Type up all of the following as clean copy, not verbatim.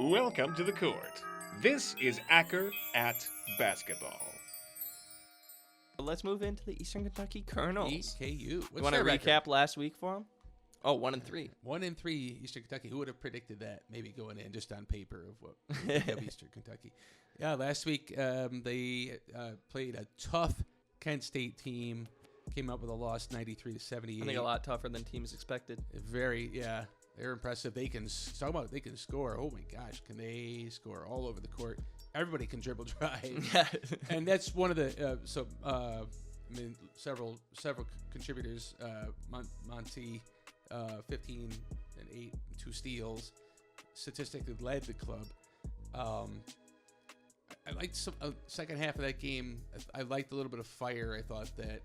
Welcome to the court. This is Acker at basketball. Let's move into the Eastern Kentucky Colonels. EKU. You want to recap last week for them? Oh, 1-3. 1-3 Eastern Kentucky. Who would have predicted that? Maybe going in just on paper of what of Eastern Kentucky. Yeah, last week they played a tough Kent State team. Came up with a loss, 93-78. I think a lot tougher than teams expected. Very, yeah. They're impressive. They can talk about they can score. Oh my gosh, can they score all over the court? Everybody can dribble drive. Yeah. And that's one of the several contributors. Monty, 15 and 8, 2 steals, statistically led the club. I liked second half of that game. I liked a little bit of fire. I thought that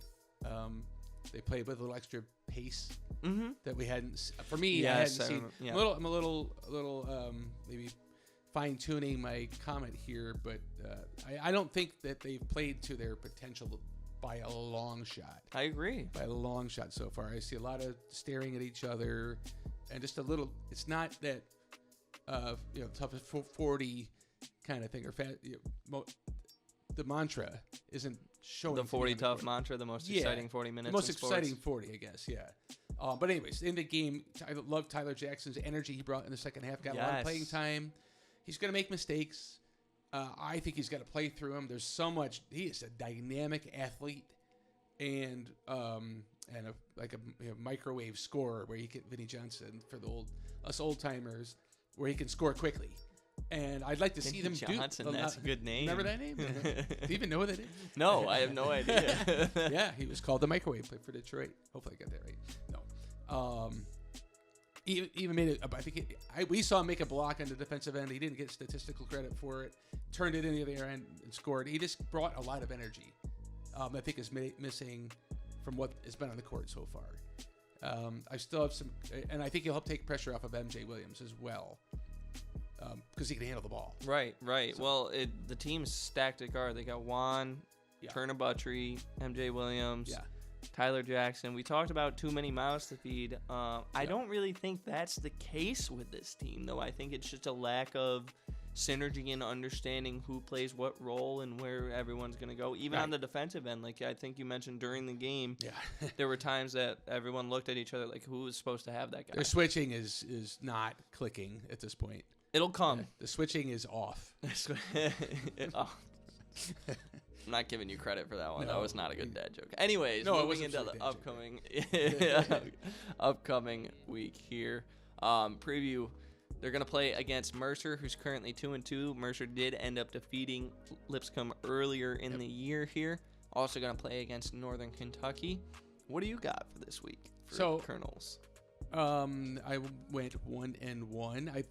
they played with a little extra pace that we hadn't. For me, I hadn't seen. Yeah. I'm a little maybe fine tuning my comment here, but I don't think that they've played to their potential by a long shot. I agree. By a long shot so far. I see a lot of staring at each other, and just a little. It's not that toughest 40 kind of thing or the mantra isn't showing the 40 tough mantra, the most exciting 40 minutes. The most in exciting sports. 40, I guess. Yeah. But anyways, in the game, I love Tyler Jackson's energy he brought in the second half. Got a lot of playing time. He's going to make mistakes. I think he's got to play through them. There's so much. He is a dynamic athlete and a microwave scorer where he can Vinny Johnson for us old timers where he can score quickly. And I'd like to see them Johnson, do. That's a good name. Remember that name? Do you even know what that is? No, I have no idea. Yeah, he was called the microwave. Played for Detroit. Hopefully, I got that right. No. Even made it. I think we saw him make a block on the defensive end. He didn't get statistical credit for it. Turned it in the other end and scored. He just brought a lot of energy. I think is missing from what has been on the court so far. I still have some, and I think he'll help take pressure off of MJ Williams as well. Because he can handle the ball. Right. So. Well, the team's stacked at guard. They got Juan, Turner Buttrey, MJ Williams, Tyler Jackson. We talked about too many mouths to feed. I don't really think that's the case with this team, though. I think it's just a lack of synergy and understanding who plays what role and where everyone's going to go. Even on the defensive end, like I think you mentioned during the game, there were times that everyone looked at each other like, who was supposed to have that guy? Their switching is not clicking at this point. It'll come. Yeah, the switching is off. I'm not giving you credit for that one. No. That was not a good dad joke. Anyways, moving into the upcoming week here. Preview. They're going to play against Mercer, who's currently 2-2. Mercer did end up defeating Lipscomb earlier in the year here. Also going to play against Northern Kentucky. What do you got for this week for Colonels? I went 1-1.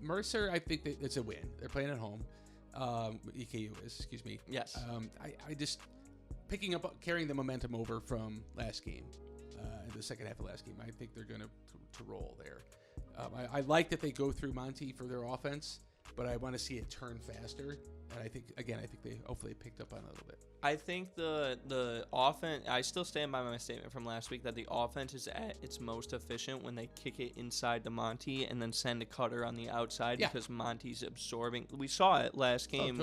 Mercer, I think that it's a win. They're playing at home. EKU is, excuse me. Yes. I just carrying the momentum over from last game, the second half of last game. I think they're going to roll there. I like that they go through Monty for their offense, but I want to see it turn faster. And I think they hopefully picked up on it a little bit. I think the offense, I still stand by my statement from last week that the offense is at its most efficient when they kick it inside to Monty and then send a cutter on the outside because Monty's absorbing. We saw it last game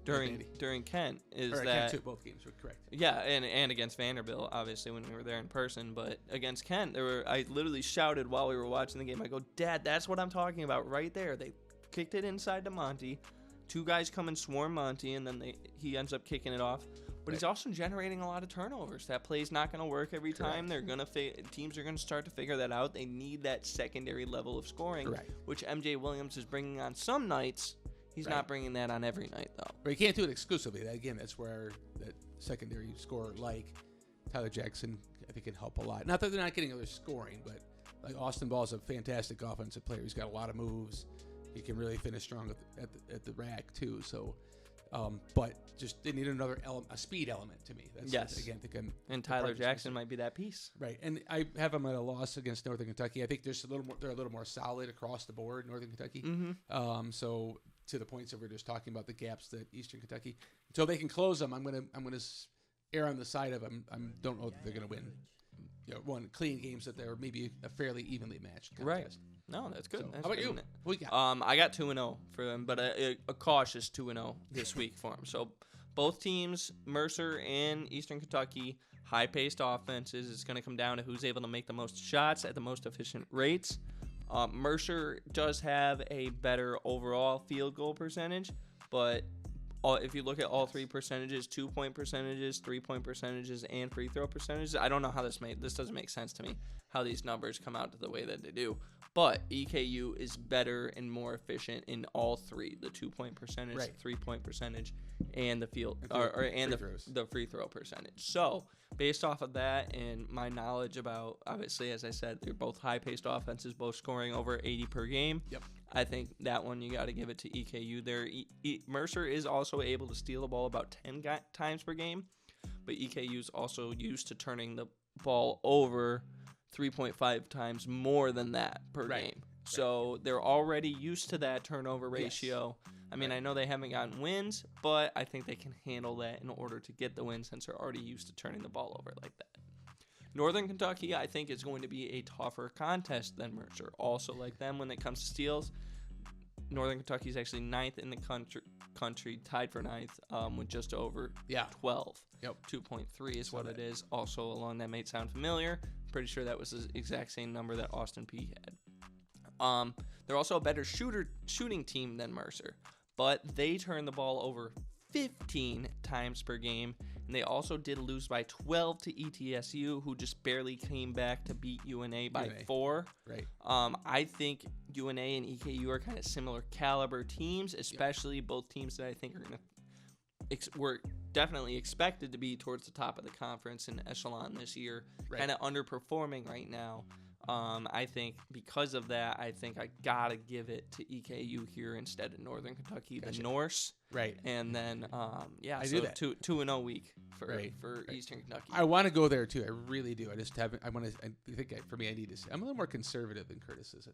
during Kent. Kent too, both games were correct. Yeah, and against Vanderbilt, obviously, when we were there in person. But against Kent, I literally shouted while we were watching the game. I go, Dad, that's what I'm talking about right there. They kicked it inside to Monty. Two guys come and swarm Monty, and then he ends up kicking it off. But he's also generating a lot of turnovers. That play's not going to work every time. They're going to teams are going to start to figure that out. They need that secondary level of scoring, which MJ Williams is bringing on some nights. He's not bringing that on every night, though. But he can't do it exclusively. That's where that secondary scorer like Tyler Jackson, I think, can help a lot. Not that they're not getting other scoring, but like Austin Ball is a fantastic offensive player. He's got a lot of moves. He can really finish strong at the rack too. So, but just they need another a speed element to me. That's, again, I think and Tyler Jackson might be that piece. Right, and I have them at a loss against Northern Kentucky. I think they're a little more solid across the board. Northern Kentucky. So to the points that we're just talking about the gaps that Eastern Kentucky, until they can close them, I'm gonna err on the side of them. I don't know that they're gonna win won clean games that they were maybe a fairly evenly matched contest. Right. No, that's good. So, That's how about good, you? isn't it? What you got? I got 2-0 for them, but a cautious 2-0 this week for them. So both teams, Mercer and Eastern Kentucky, high-paced offenses. It's going to come down to who's able to make the most shots at the most efficient rates. Mercer does have a better overall field goal percentage, but if you look at all three percentages, 2-point percentages, 3-point percentages, and free throw percentages, I don't know how this doesn't make sense to me, how these numbers come out to the way that they do. But EKU is better and more efficient in all three: the 2-point percentage, 3-point percentage, and the the free throw percentage. So based off of that and my knowledge about, obviously, as I said, they're both high-paced offenses, both scoring over 80 per game. Yep. I think that one you got to give it to EKU. There, Mercer is also able to steal the ball about 10 times per game, but EKU is also used to turning the ball over 3.5 times more than that per game. So they're already used to that turnover ratio. Yes. I mean, I know they haven't gotten wins, but I think they can handle that in order to get the win since they're already used to turning the ball over like that. Northern Kentucky, I think, is going to be a tougher contest than Mercer. Also like them when it comes to steals. Northern Kentucky is actually 9th in the country, tied for 9th with just over 12. Yep. 2.3 is what it is. Also along that might sound familiar. Pretty sure that was the exact same number that Austin Peay had. They're also a better shooting team than Mercer, but they turn the ball over 15 times per game, and they also did lose by 12 to ETSU, who just barely came back to beat UNA by 4. Right. I think UNA and EKU are kind of similar caliber teams, especially both teams that I think are going to were definitely expected to be towards the top of the conference in echelon this year, kind of underperforming right now. I think because of that, I think I got to give it to EKU here instead of Northern Kentucky, the Norse. Right. And then, I so do that. 2-0 week for Eastern Kentucky. I want to go there too. I really do. I just haven't. I think for me, I need to say I'm a little more conservative than Curtis is.